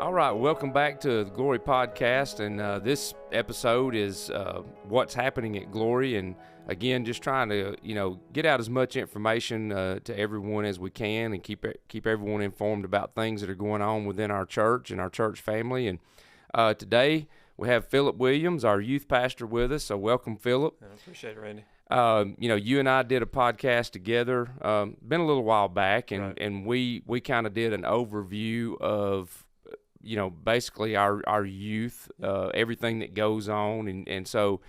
All right, welcome back to the Glory Podcast, and this episode is what's happening at Glory, and again, just trying to get out as much information to everyone as we can, and keep everyone informed about things that are going on within our church and our church family. And today we have Philip Williams, our youth pastor, with us. So welcome, Philip. I appreciate it, Randy. You and I did a podcast together, been a little while back, and Right. and we kind of did an overview of basically our youth, everything that goes on, and so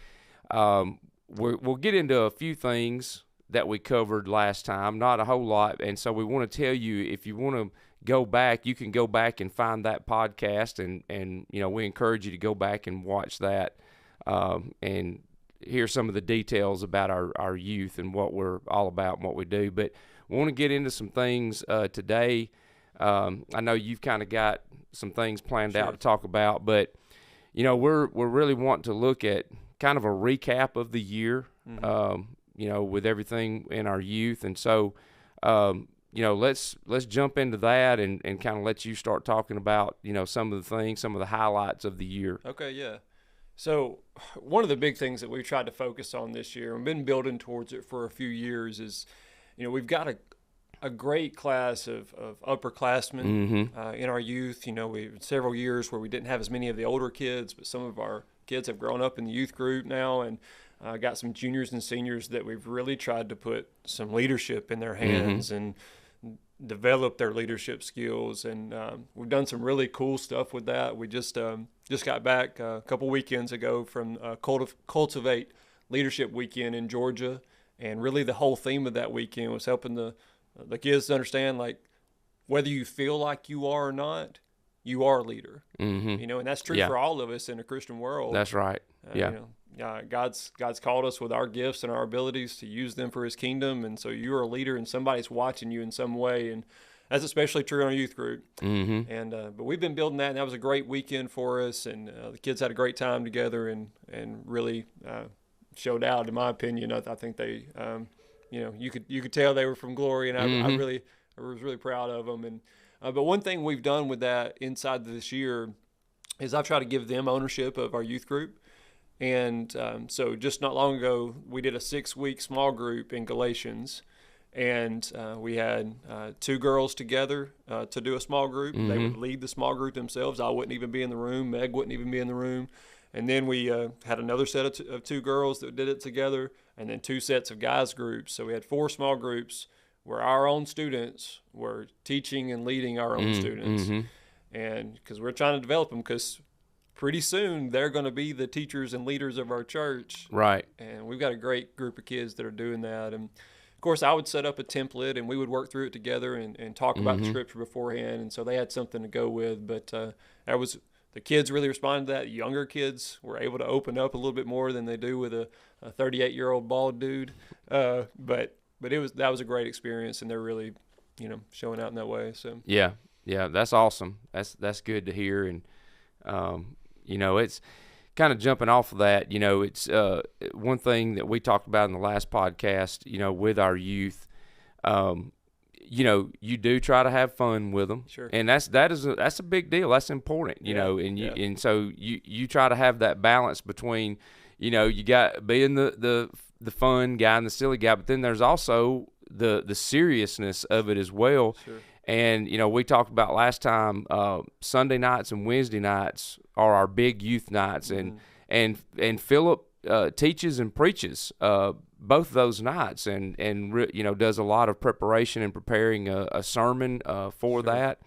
we'll get into a few things that we covered last time, not a whole lot, and so we want to tell you, if you want to go back, you can go back and find that podcast, and we encourage you to go back and watch that, and hear some of the details about our youth and what we're all about and what we do. But we want to get into some things today. I know you've kind of got some things planned out to talk about, but we're really wanting to look at kind of a recap of the year, with everything in our youth, and so let's jump into that and kind of let you start talking about some of the things, some of the highlights of the year. Okay, yeah. So one of the big things that we've tried to focus on this year, and been building towards it for a few years, is we've got a great class of upperclassmen in our youth. We several years where we didn't have as many of the older kids, but some of our kids have grown up in the youth group now, and got some juniors and seniors that we've really tried to put some leadership in their hands and develop their leadership skills. And we've done some really cool stuff with that. We just got back a couple weekends ago from Cultivate Leadership Weekend in Georgia, and really the whole theme of that weekend was helping the kids to understand, like, whether you feel like you are or not, you are a leader. And that's true for all of us in a Christian world. That's right. God's called us with our gifts and our abilities to use them for His kingdom, and so you're a leader, and somebody's watching you in some way, and that's especially true in our youth group. And but we've been building that, and that was a great weekend for us, and the kids had a great time together, and really showed out, in my opinion. I think they, you could tell they were from Glory, and I was really proud of them. And but one thing we've done with that inside this year is I've tried to give them ownership of our youth group. And so just not long ago, we did a 6-week small group in Galatians, and we had 2 girls together to do a small group. They would lead the small group themselves. I wouldn't even be in the room. Meg wouldn't even be in the room. And then we had another set of 2 girls that did it together, and then 2 sets of guys groups. So we had 4 small groups where our own students were teaching and leading our own students. And because we're trying to develop them, because pretty soon they're going to be the teachers and leaders of our church. Right. And we've got a great group of kids that are doing that. And of course, I would set up a template, and we would work through it together and talk about the scripture beforehand. And so they had something to go with. But the kids really responded to that. The younger kids were able to open up a little bit more than they do with a 38-year-old bald dude. But that was a great experience, and they're really, showing out in that way. So yeah, that's awesome. That's good to hear. And it's kind of jumping off of that. It's one thing that we talked about in the last podcast. With our youth, you do try to have fun with them, Sure. and that's a big deal. That's important, and so you try to have that balance between, you got being the fun guy and the silly guy, but then there's also the seriousness of it as well. Sure. And we talked about last time, Sunday nights and Wednesday nights are our big youth nights, and Philip teaches and preaches both of those nights, and does a lot of preparation and preparing a sermon for that.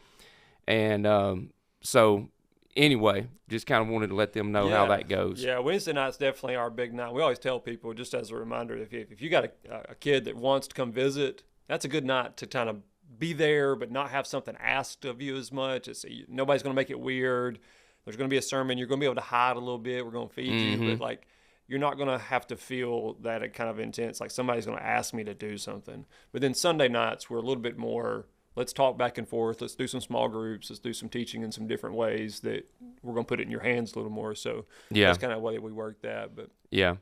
And so anyway, just kind of wanted to let them know how that goes. Yeah, Wednesday night's definitely our big night. We always tell people, just as a reminder, if you got a kid that wants to come visit, that's a good night to kind of be there but not have something asked of you as much. Nobody's going to make it weird. There's going to be a sermon. You're going to be able to hide a little bit. We're going to feed you, but you're not going to have to feel that kind of intense, like somebody's going to ask me to do something. But then Sunday nights, we're a little bit more, let's talk back and forth. Let's do some small groups. Let's do some teaching in some different ways that we're going to put it in your hands a little more. So that's kind of the way we work that. But yeah.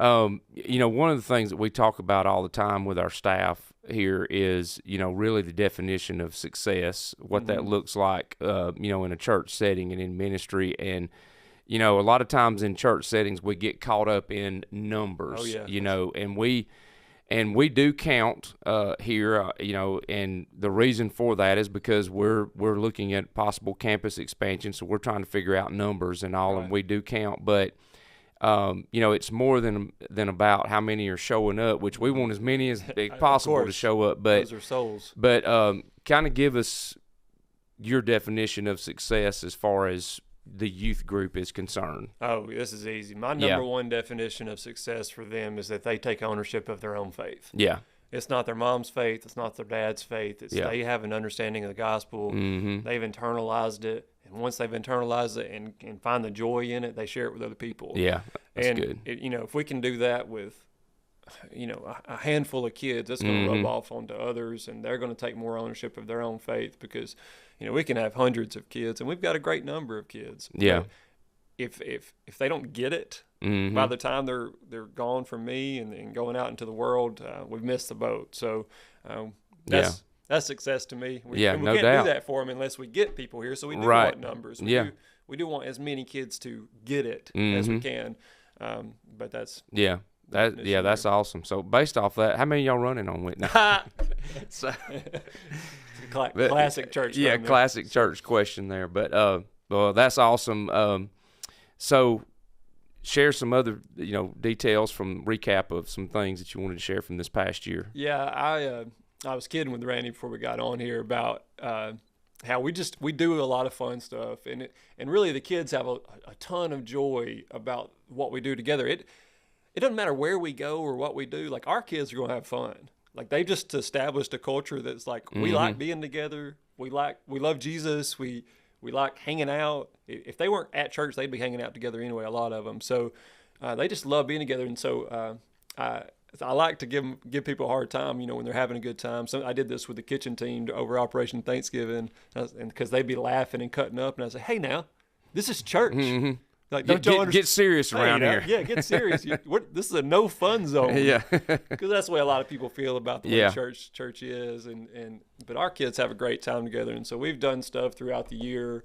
One of the things that we talk about all the time with our staff here is, really the definition of success, what that looks like, in a church setting and in ministry. And, a lot of times in church settings, we get caught up in numbers, and we do count here, and the reason for that is because we're looking at possible campus expansion, so we're trying to figure out numbers and all, right. And we do count, but it's more than about how many are showing up, which we want as many as possible to show up. But those are souls. But kind of give us your definition of success as far as the youth group is concerned. Oh, this is easy. My number one definition of success for them is that they take ownership of their own faith. Yeah. It's not their mom's faith. It's not their dad's faith. It's they have an understanding of the gospel. Mm-hmm. They've internalized it. And once they've internalized it and find the joy in it, they share it with other people. Yeah, that's good. If we can do that with, a handful of kids, that's going to rub off onto others, and they're going to take more ownership of their own faith because, we can have hundreds of kids, and we've got a great number of kids. Yeah. But if they don't get it, by the time they're gone from me and going out into the world, we've missed the boat. So that's success to me. We no can't doubt. do that for them unless we get people here. So we do Right. want numbers. We do want as many kids to get it as we can. But that's that's awesome. So based off that, how many of y'all running on with now? Classic church. Yeah, classic church question there. But well, that's awesome. So share some other details from recap of some things that you wanted to share from this past year. Yeah, I was kidding with Randy before we got on here about how we do a lot of fun stuff, and really the kids have a ton of joy about what we do together. It doesn't matter where we go or what we do. Like, our kids are going to have fun. Like, they just established a culture that's like, we like being together. We love Jesus. We like hanging out. If they weren't at church, they'd be hanging out together anyway, a lot of them. So they just love being together. And so I like to give people a hard time, when they're having a good time. So I did this with the kitchen team over Operation Thanksgiving, and because they'd be laughing and cutting up, and I say, "Hey, now, this is church. Mm-hmm. Like, get serious around here. Yeah, get serious. This is a no fun zone. Yeah, because that's the way a lot of people feel about the way church is, but our kids have a great time together, and so we've done stuff throughout the year.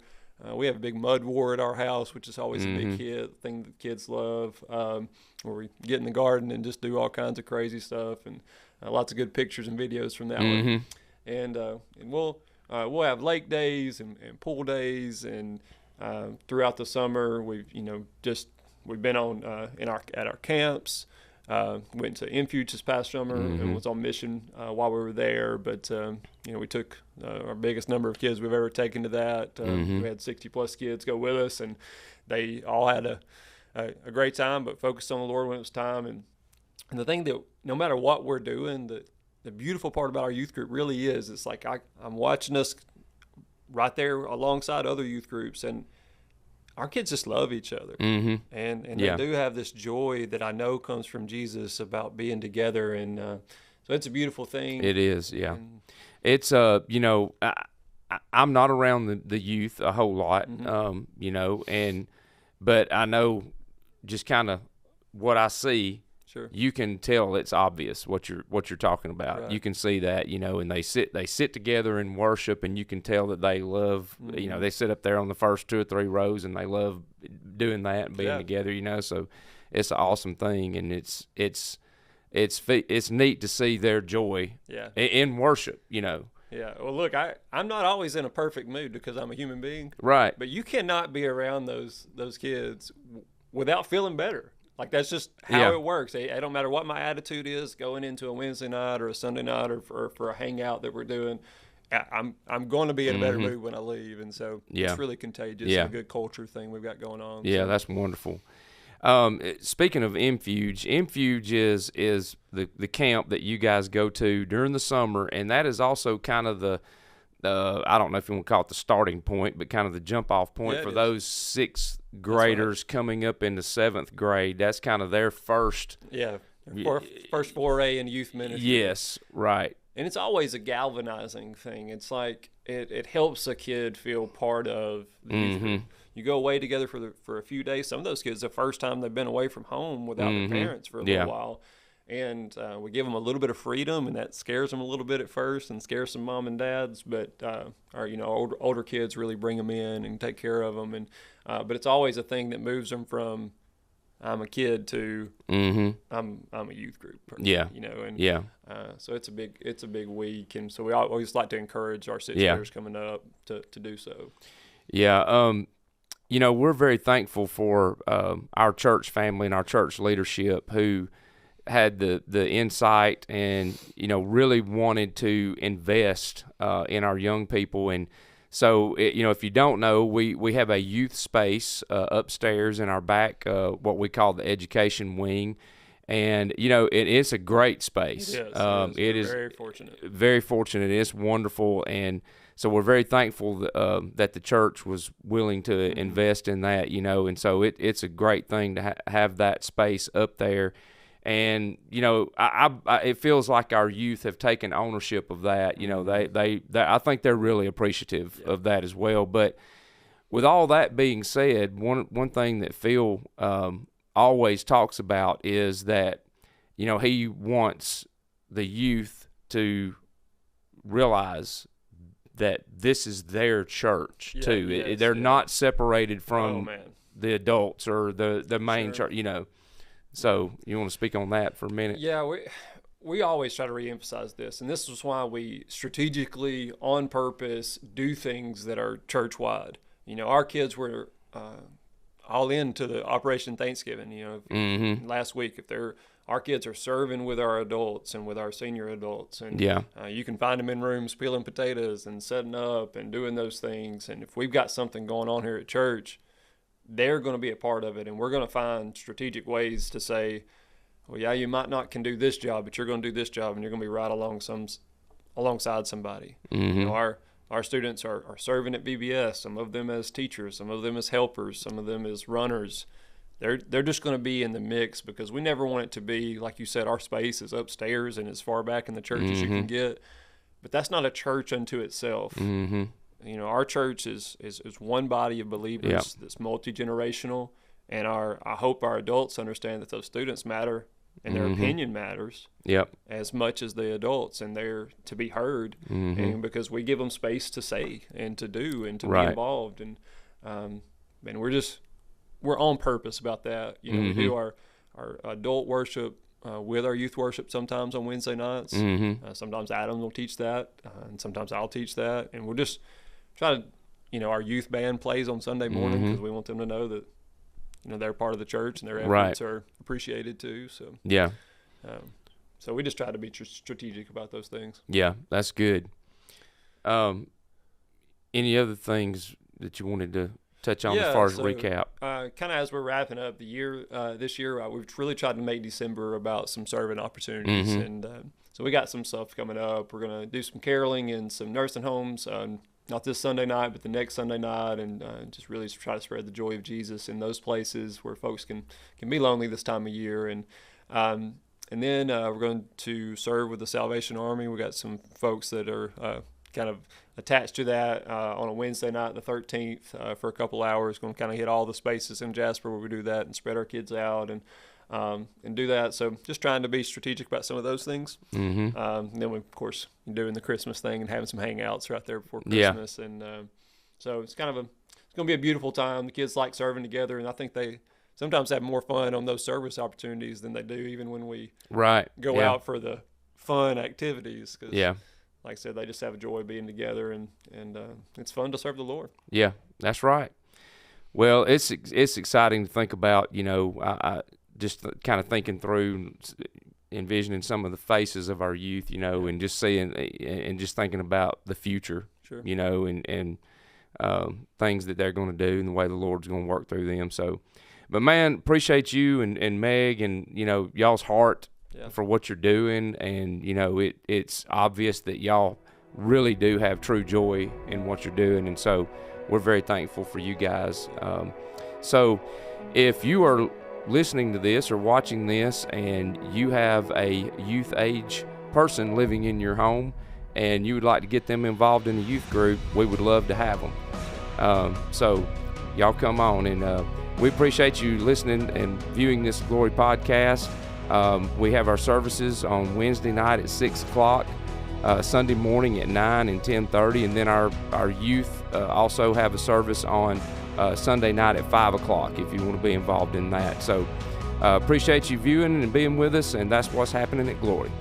We have a big mud war at our house, which is always a big thing that kids love, where we get in the garden and just do all kinds of crazy stuff, and lots of good pictures and videos from that one. And we'll have lake days and pool days, and throughout the summer we've been on at our camps. Went to Infuge this past summer and was on mission while we were there. But we took our biggest number of kids we've ever taken to that. We had 60 plus kids go with us, and they all had a great time, but focused on the Lord when it was time. And the thing that no matter what we're doing, the beautiful part about our youth group really is, it's like I'm watching us right there alongside other youth groups, and our kids just love each other, and they do have this joy that I know comes from Jesus about being together, and so it's a beautiful thing. It is, yeah. And it's I'm not around the youth a whole lot, but I know just kind of what I see. Sure. You can tell it's obvious what you're talking about. Right. You can see that, and they sit together and worship, and you can tell that they love, they sit up there on the first 2 or 3 rows, and they love doing that and being together, so it's an awesome thing, and it's neat to see their joy in worship, Yeah. Well, look, I'm not always in a perfect mood because I'm a human being. Right. But you cannot be around those kids without feeling better. Like, that's just how it works. It don't matter what my attitude is going into a Wednesday night or a Sunday night or for a hangout that we're doing. I'm going to be in a better mood when I leave, and so it's really contagious. And a good culture thing we've got going on. Yeah, that's wonderful. Speaking of Infuge is the camp that you guys go to during the summer, and that is also kind of the I don't know if you want to call it the starting point, but kind of the jump off point for those 6th graders coming up into 7th grade. That's kind of their first first foray in youth ministry. Yes, right. and it's always a galvanizing thing. It's like it helps a kid feel part of the youth group. You go away together for a few days. Some of those kids, the first time they've been away from home without their parents for a little while. And we give them a little bit of freedom, and that scares them a little bit at first and scares some mom and dads. But our older kids really bring them in and take care of them. And but it's always a thing that moves them from I'm a kid to I'm a youth group. Yeah. So it's a big week, and so we always like to encourage our sixth graders coming up to do so. Yeah. We're very thankful for our church family and our church leadership who had the insight and really wanted to invest in our young people. And so if you don't know, we have a youth space upstairs in our back, what we call the education wing, and it's a great space. It is very fortunate. Very fortunate. It's wonderful, and so we're very thankful that the church was willing to invest in that. And so it's a great thing to have that space up there. And it feels like our youth have taken ownership of that. They I think they're really appreciative of that as well. But with all that being said, one thing that Phil always talks about is that he wants the youth to realize that this is their church too. They're not separated from the adults or the main church. So you want to speak on that for a minute? Yeah, we always try to reemphasize this, and this is why we strategically, on purpose, do things that are church-wide. Our kids were all into the Operation Thanksgiving. Last week, our kids are serving with our adults and with our senior adults, and you can find them in rooms peeling potatoes and setting up and doing those things. And if we've got something going on here at church, they're going to be a part of it, and we're going to find strategic ways to say, well, yeah, you might not can do this job, but you're going to do this job, and you're going to be right alongside somebody. Our students are serving at VBS, some of them as teachers, some of them as helpers, some of them as runners. They're just going to be in the mix because we never want it to be, like you said, our space is upstairs and as far back in the church as you can get, but that's not a church unto itself. Our church is one body of believers that's multi-generational, and I hope our adults understand that those students matter and their opinion matters as much as the adults, and they're to be heard, and because we give them space to say and to do and to be involved, and we're on purpose about that. We do our adult worship with our youth worship sometimes on Wednesday nights. Sometimes Adam will teach that, and sometimes I'll teach that, and we'll just try to, our youth band plays on Sunday morning because we want them to know that, they're part of the church and their efforts are appreciated too. So so we just try to be strategic about those things. Yeah, that's good. Any other things that you wanted to touch on as far as recap? Kind of as we're wrapping up the year, this year, we've really tried to make December about some serving opportunities, and so we got some stuff coming up. We're going to do some caroling in some nursing homes. Not this Sunday night, but the next Sunday night, and just really try to spread the joy of Jesus in those places where folks can be lonely this time of year. And then we're going to serve with the Salvation Army. We got some folks that are kind of attached to that on a Wednesday night, the 13th, for a couple hours. Going to kind of hit all the spaces in Jasper where we do that and spread our kids out and do that. So just trying to be strategic about some of those things. And then we, of course, doing the Christmas thing and having some hangouts right there before Christmas. And so it's going to be a beautiful time. The kids like serving together, and I think they sometimes have more fun on those service opportunities than they do even when we go out for the fun activities. 'Cause, like I said, they just have a joy being together, and it's fun to serve the Lord. Yeah, that's right. Well, it's exciting to think about, I just kind of thinking through, envisioning some of the faces of our youth, and just seeing and just thinking about the future, and things that they're going to do and the way the Lord's going to work through them. So, but man, appreciate you and Meg and, y'all's heart for what you're doing. And, it's obvious that y'all really do have true joy in what you're doing. And so we're very thankful for you guys. So if you are listening to this or watching this and you have a youth age person living in your home and you would like to get them involved in the youth group, we would love to have them. So y'all come on, and we appreciate you listening and viewing this Glory podcast. We have our services on Wednesday night at 6 o'clock, Sunday morning at 9 and 10:30, and then our youth also have a service on Sunday night at 5 o'clock if you want to be involved in that. So appreciate you viewing and being with us, and that's what's happening at Glory.